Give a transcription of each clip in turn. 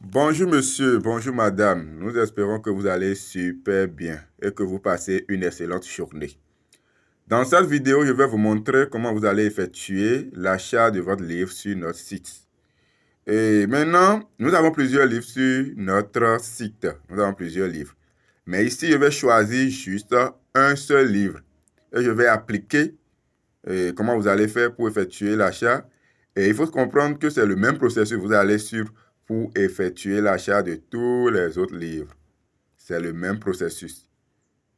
Bonjour monsieur, bonjour madame. Nous espérons que vous allez super bien et que vous passez une excellente journée. Dans cette vidéo, je vais vous montrer comment vous allez effectuer l'achat de votre livre sur notre site. Et maintenant, nous avons plusieurs livres sur notre site. Nous avons plusieurs livres. Mais ici, je vais choisir juste un seul livre. Et je vais appliquer comment vous allez faire pour effectuer l'achat. Et il faut comprendre que c'est le même processus que vous allez suivre pour effectuer l'achat de tous les autres livres. C'est le même processus.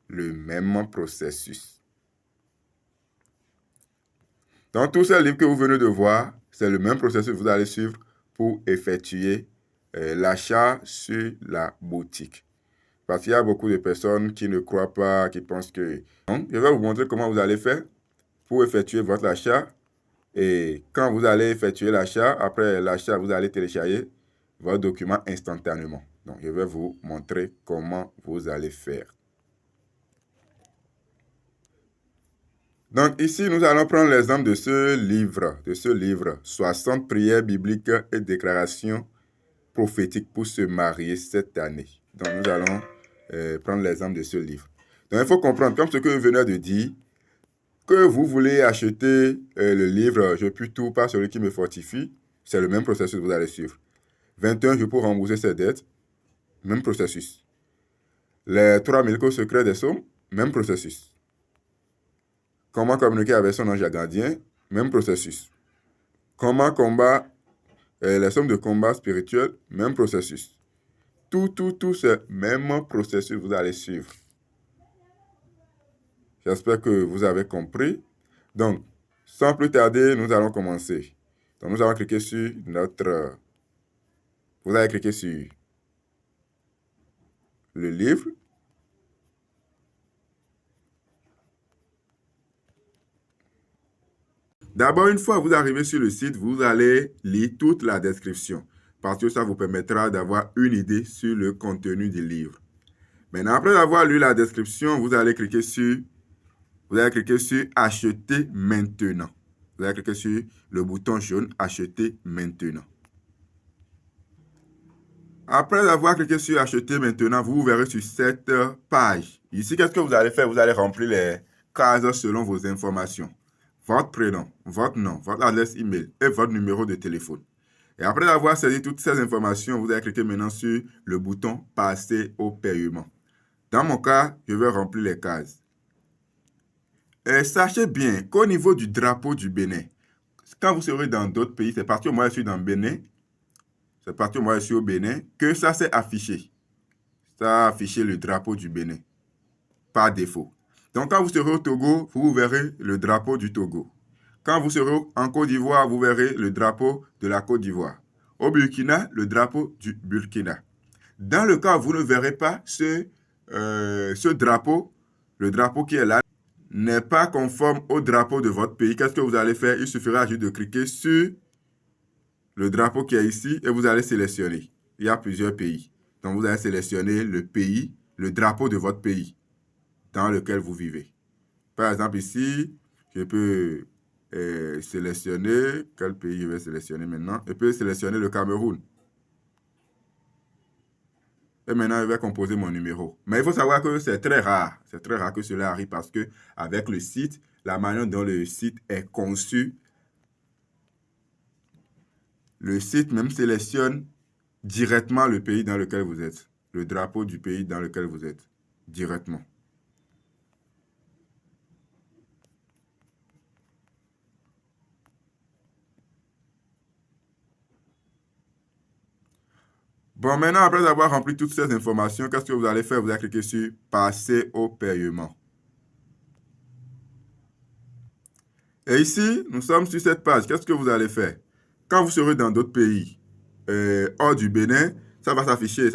Le même processus. Dans tous ces livres que vous venez de voir, c'est le même processus que vous allez suivre pour effectuer l'achat sur la boutique. Parce qu'il y a beaucoup de personnes qui ne croient pas, qui pensent que... Donc, je vais vous montrer comment vous allez faire pour effectuer votre achat. Et quand vous allez effectuer l'achat, après l'achat, vous allez télécharger votre document instantanément. Donc, je vais vous montrer comment vous allez faire. Donc, ici, nous allons prendre l'exemple de ce livre, 60 prières bibliques et déclarations prophétiques pour se marier cette année. Donc, nous allons prendre l'exemple de ce livre. Donc, il faut comprendre, comme ce que je venais de dire, que vous voulez acheter le livre « Je puis tout par celui qui me fortifie », c'est le même processus que vous allez suivre. 21 jours pour rembourser ses dettes, même processus. Les 3000 codes secrets des sommes, même processus. Comment communiquer avec son ange gardien, même processus. Comment combattre les sommes de combat spirituel, même processus. Tout, c'est même processus que vous allez suivre. J'espère que vous avez compris. Donc, sans plus tarder, nous allons commencer. Donc, nous allons cliquer sur notre... Vous allez cliquer sur le livre. D'abord, une fois que vous arrivez sur le site, vous allez lire toute la description parce que ça vous permettra d'avoir une idée sur le contenu du livre. Maintenant, après avoir lu la description, vous allez cliquer sur Acheter maintenant. Vous allez cliquer sur le bouton jaune Acheter maintenant. Après avoir cliqué sur Acheter maintenant, vous verrez sur cette page. Ici, qu'est-ce que vous allez faire? Vous allez remplir les cases selon vos informations. Votre prénom, votre nom, votre adresse email et votre numéro de téléphone. Et après avoir saisi toutes ces informations, vous allez cliquer maintenant sur le bouton Passer au paiement. Dans mon cas, je vais remplir les cases. Et sachez bien qu'au niveau du drapeau du Bénin, quand vous serez dans d'autres pays, c'est parce que moi je suis dans le Bénin, c'est parce que moi je suis au Bénin, que ça s'est affiché. Ça a affiché le drapeau du Bénin, par défaut. Donc quand vous serez au Togo, vous verrez le drapeau du Togo. Quand vous serez en Côte d'Ivoire, vous verrez le drapeau de la Côte d'Ivoire. Au Burkina, le drapeau du Burkina. Dans le cas où vous ne verrez pas ce drapeau, le drapeau qui est là, n'est pas conforme au drapeau de votre pays, qu'est-ce que vous allez faire? Il suffira juste de cliquer sur le drapeau qui est ici et vous allez sélectionner. Il y a plusieurs pays. Donc, vous allez sélectionner le pays, le drapeau de votre pays dans lequel vous vivez. Par exemple, ici, je peux sélectionner, quel pays je vais sélectionner maintenant? Je peux sélectionner le Cameroun. Et maintenant, je vais composer mon numéro. Mais il faut savoir que c'est très rare. C'est très rare que cela arrive parce que avec le site, la manière dont le site est conçu, le site même sélectionne directement le pays dans lequel vous êtes. Le drapeau du pays dans lequel vous êtes. Directement. Bon, maintenant, après avoir rempli toutes ces informations, qu'est-ce que vous allez faire? Vous allez cliquer sur « Passer au paiement ». Et ici, nous sommes sur cette page. Qu'est-ce que vous allez faire? Quand vous serez dans d'autres pays, hors du Bénin, ça va afficher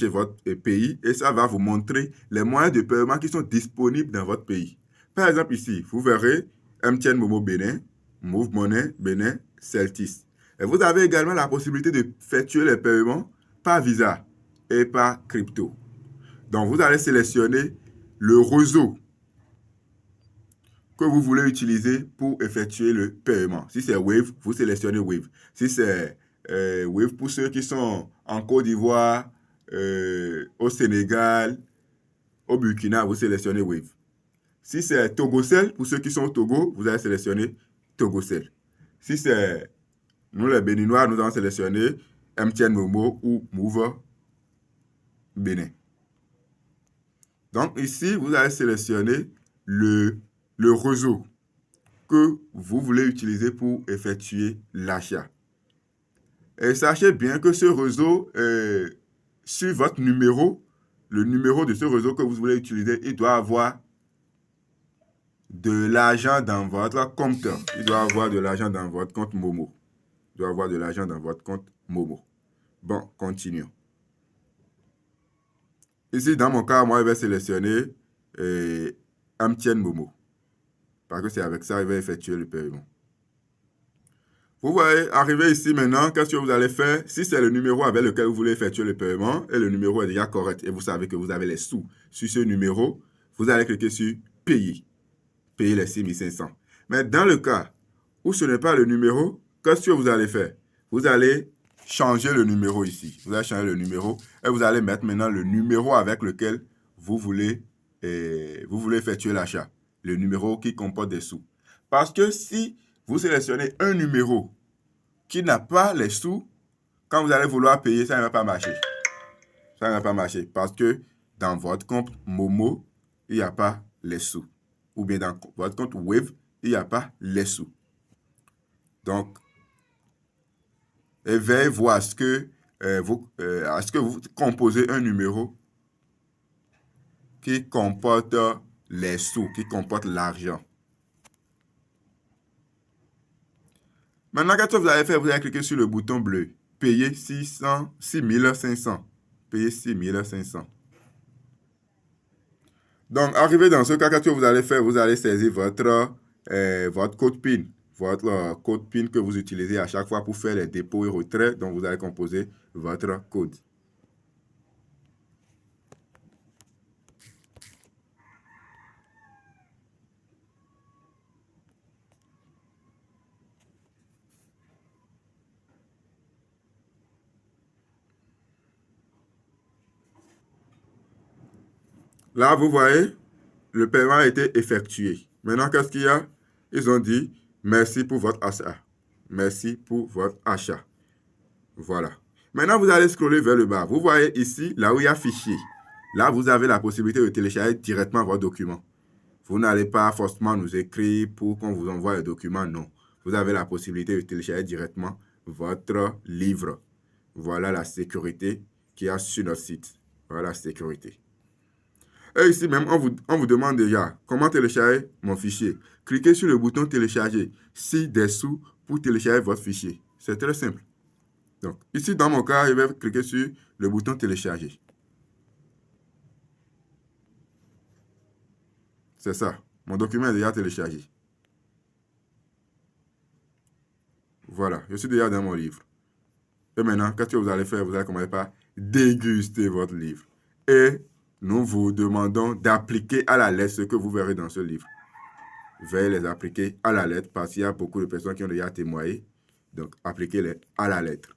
votre pays et ça va vous montrer les moyens de paiement qui sont disponibles dans votre pays. Par exemple, ici, vous verrez MTN Momo Bénin, Move Money Bénin, Celtis. Et vous avez également la possibilité de effectuer les paiements par Visa et par crypto. Donc, vous allez sélectionner le réseau que vous voulez utiliser pour effectuer le paiement. Si c'est Wave, vous sélectionnez Wave. Si c'est Wave pour ceux qui sont en Côte d'Ivoire, au Sénégal, au Burkina, vous sélectionnez Wave. Si c'est Togocel, pour ceux qui sont au Togo, vous allez sélectionner Togocel. Si c'est nous les Béninois, nous allons sélectionner MTN Momo ou Move Bénin. Donc ici, vous allez sélectionner le réseau que vous voulez utiliser pour effectuer l'achat. Et sachez bien que ce réseau, sur votre numéro, le numéro de ce réseau que vous voulez utiliser, il doit avoir de l'argent dans votre compte. Il doit avoir de l'argent dans votre compte Momo. Il doit avoir de l'argent dans votre compte Momo. Bon, continuons. Ici, dans mon cas, moi, je vais sélectionner MTN Momo. Parce que c'est avec ça qu'il va effectuer le paiement. Vous voyez, arrivé ici maintenant, qu'est-ce que vous allez faire? Si c'est le numéro avec lequel vous voulez effectuer le paiement et le numéro est déjà correct et vous savez que vous avez les sous sur ce numéro, vous allez cliquer sur Payer. Payer les 6500. Mais dans le cas où ce n'est pas le numéro, qu'est-ce que vous allez faire? Vous allez changer le numéro ici. Vous allez changer le numéro et vous allez mettre maintenant le numéro avec lequel vous voulez effectuer l'achat. Le numéro qui comporte des sous. Parce que si vous sélectionnez un numéro qui n'a pas les sous, quand vous allez vouloir payer, ça ne va pas marcher. Ça ne va pas marcher parce que dans votre compte Momo, il n'y a pas les sous. Ou bien dans votre compte Wave, il n'y a pas les sous. Donc, veillez voir à ce que vous composez un numéro qui comporte les sous, qui comporte l'argent. Maintenant, qu'est-ce que vous allez faire? Vous allez cliquer sur le bouton bleu. Payer 6500. Payer 6500. Donc, arrivé dans ce cas, qu'est-ce que vous allez faire? Vous allez saisir votre code PIN. Votre code PIN que vous utilisez à chaque fois pour faire les dépôts et retraits. Donc, vous allez composer votre code. Là, vous voyez, le paiement a été effectué. Maintenant, qu'est-ce qu'il y a? Ils ont dit, merci pour votre achat. Merci pour votre achat. Voilà. Maintenant, vous allez scroller vers le bas. Vous voyez ici, là où il y a fichier. Là, vous avez la possibilité de télécharger directement vos documents. Vous n'allez pas forcément nous écrire pour qu'on vous envoie les documents, non. Vous avez la possibilité de télécharger directement votre livre. Voilà la sécurité qu'il y a sur notre site. Voilà la sécurité. Et ici même, on vous demande déjà comment télécharger mon fichier. Cliquez sur le bouton télécharger ci-dessous pour télécharger votre fichier. C'est très simple. Donc, ici, dans mon cas, je vais cliquer sur le bouton télécharger. C'est ça. Mon document est déjà téléchargé. Voilà, je suis déjà dans mon livre. Et maintenant, qu'est-ce que vous allez faire? Vous allez commencer par déguster votre livre. Et nous vous demandons d'appliquer à la lettre ce que vous verrez dans ce livre. Veuillez les appliquer à la lettre parce qu'il y a beaucoup de personnes qui ont déjà témoigné. Donc, appliquez-les à la lettre.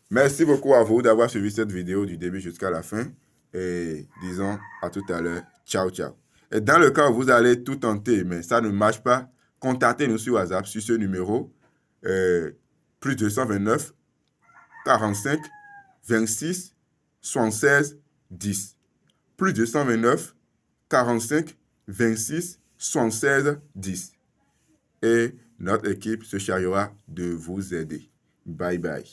Merci beaucoup à vous d'avoir suivi cette vidéo du début jusqu'à la fin. Et disons à tout à l'heure. Ciao, ciao. Et dans le cas où vous allez tout tenter, mais ça ne marche pas, contactez-nous sur WhatsApp sur ce numéro. Plus 229 45 26 76 10. Plus 229 45 26 76 10. Et notre équipe se chargera de vous aider. Bye bye.